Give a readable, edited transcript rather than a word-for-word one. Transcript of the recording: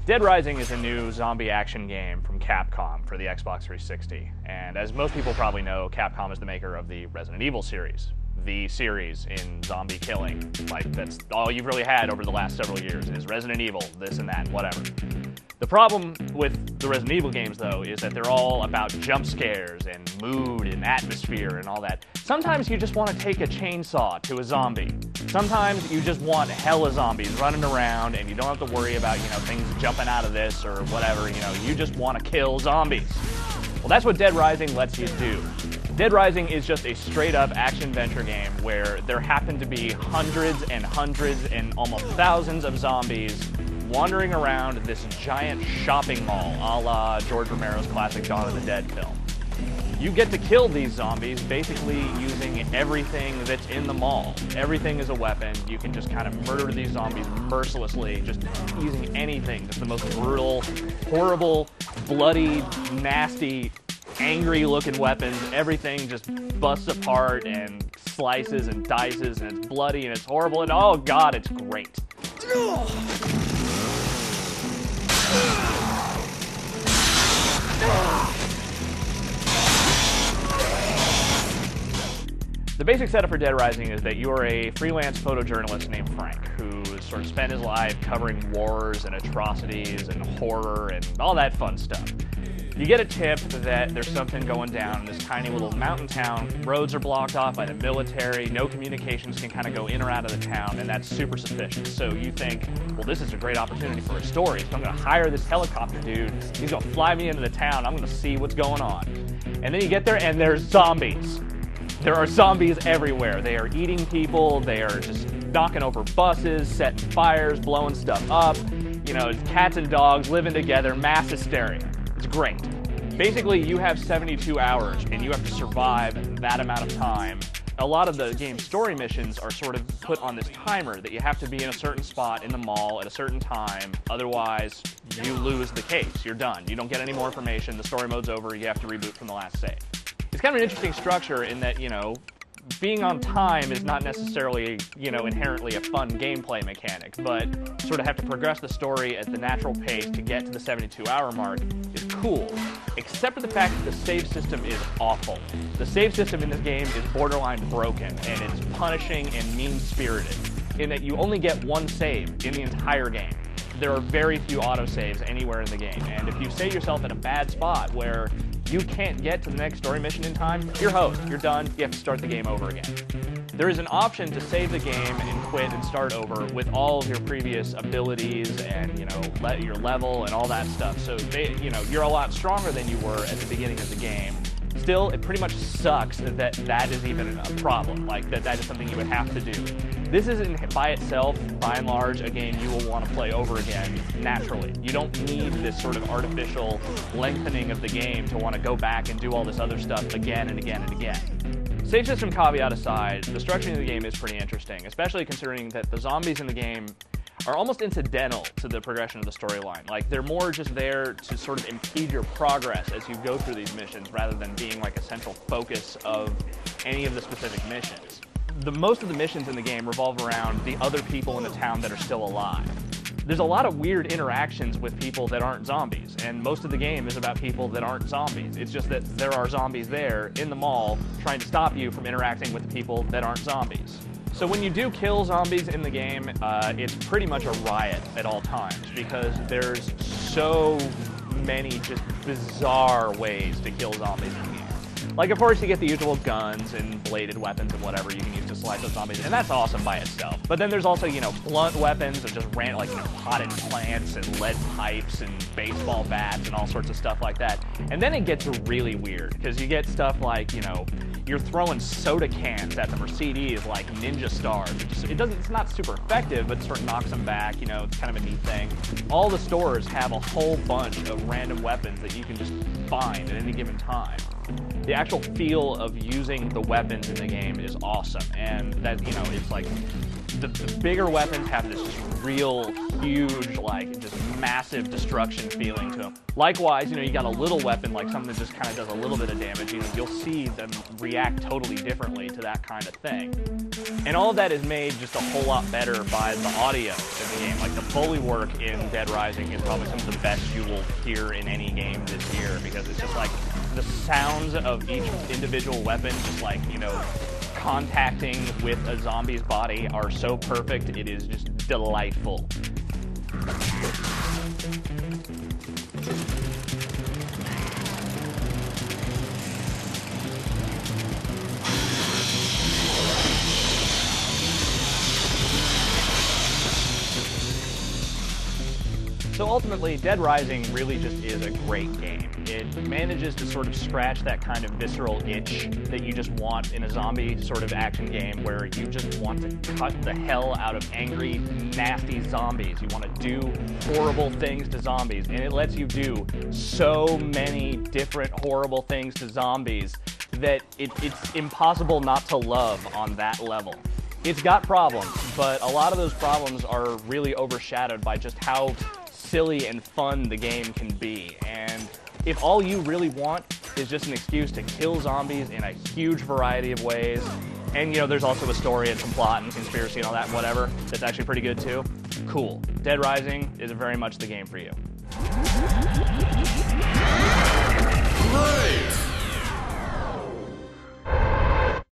Dead Rising is a new zombie action game from Capcom for the Xbox 360. And as most people probably know, Capcom is the maker of the Resident Evil series. The series in zombie killing. Like, that's all you've really had over the last several years is Resident Evil, this and that, whatever. The problem with the Resident Evil games, though, is that they're all about jump scares and mood and atmosphere and all that. Sometimes you just want to take a chainsaw to a zombie. Sometimes you just want hella zombies running around and you don't have to worry about, things jumping out of this or whatever, you just want to kill zombies. Well, that's what Dead Rising lets you do. Dead Rising is just a straight-up action-adventure game where there happen to be hundreds and almost thousands of zombies wandering around this giant shopping mall, a la George Romero's classic Dawn of the Dead film. You get to kill these zombies basically using everything that's in the mall. Everything is a weapon. You can just kind of murder these zombies mercilessly, just using anything. Just the most brutal, horrible, bloody, nasty, angry-looking weapons. Everything just busts apart and slices and dices, and it's bloody and it's horrible, and oh god, it's great. The basic setup for Dead Rising is that you are a freelance photojournalist named Frank who sort of spent his life covering wars and atrocities and horror and all that fun stuff. You get a tip that there's something going down in this tiny little mountain town. Roads are blocked off by the military, no communications can kind of go in or out of the town, and that's super suspicious. So you think, well, this is a great opportunity for a story, so I'm going to hire this helicopter dude. He's going to fly me into the town. I'm going to see what's going on. And then you get there, and there's zombies. There are zombies everywhere. They are eating people. They are just knocking over buses, setting fires, blowing stuff up. It's cats and dogs living together, mass hysteria. It's great. Basically, you have 72 hours, and you have to survive that amount of time. A lot of the game's story missions are sort of put on this timer that you have to be in a certain spot in the mall at a certain time. Otherwise, you lose the case. You're done. You don't get any more information. The story mode's over. You have to reboot from the last save. It's kind of an interesting structure in that, being on time is not necessarily, inherently a fun gameplay mechanic, but sort of have to progress the story at the natural pace to get to the 72-hour mark is cool, except for the fact that the save system is awful. The save system in this game is borderline broken, and it's punishing and mean-spirited, in that you only get one save in the entire game. There are very few autosaves anywhere in the game, and if you save yourself in a bad spot where you can't get to the next story mission in time, you're host, you're done, you have to start the game over again. There is an option to save the game and quit and start over with all of your previous abilities and, your level and all that stuff. So, you're a lot stronger than you were at the beginning of the game. Still, it pretty much sucks that is even a problem, like that is something you would have to do. This isn't by itself, by and large, a game you will want to play over again naturally. You don't need this sort of artificial lengthening of the game to want to go back and do all this other stuff again and again and again. Save system caveat aside, the structuring of the game is pretty interesting, especially considering that the zombies in the game are almost incidental to the progression of the storyline. Like, they're more just there to sort of impede your progress as you go through these missions rather than being like a central focus of any of the specific missions. Most of the missions in the game revolve around the other people in the town that are still alive. There's a lot of weird interactions with people that aren't zombies, and most of the game is about people that aren't zombies. It's just that there are zombies there in the mall trying to stop you from interacting with the people that aren't zombies. So when you do kill zombies in the game, it's pretty much a riot at all times because there's so many just bizarre ways to kill zombies in the game. Like, of course, you get the usual guns and bladed weapons and whatever you can use to slice those zombies, and that's awesome by itself. But then there's also, blunt weapons of just potted plants and lead pipes and baseball bats and all sorts of stuff like that. And then it gets really weird, because you get stuff like, you're throwing soda cans at them or CDs like ninja stars. It's not super effective, but it sort of knocks them back, it's kind of a neat thing. All the stores have a whole bunch of random weapons that you can just find at any given time. The actual feel of using the weapons in the game is awesome, and that, it's like the bigger weapons have this just real huge, just massive destruction feeling to them. Likewise, you got a little weapon like something that just kind of does a little bit of damage. You'll see them react totally differently to that kind of thing. And all of that is made just a whole lot better by the audio in the game. Like, the Foley work in Dead Rising is probably some of the best you will hear in any game this year, because it's just like the sounds of each individual weapon just like, you know, contacting with a zombie's body are so perfect, it is just delightful. So ultimately, Dead Rising really just is a great game. It manages to sort of scratch that kind of visceral itch that you just want in a zombie sort of action game, where you just want to cut the hell out of angry, nasty zombies. You want to do horrible things to zombies, and it lets you do so many different horrible things to zombies that it's impossible not to love on that level. It's got problems, but a lot of those problems are really overshadowed by just how silly and fun the game can be. And if all you really want is just an excuse to kill zombies in a huge variety of ways, and you know, there's also a story and some plot and conspiracy and all that and whatever, that's actually pretty good too, cool. Dead Rising is very much the game for you. Great!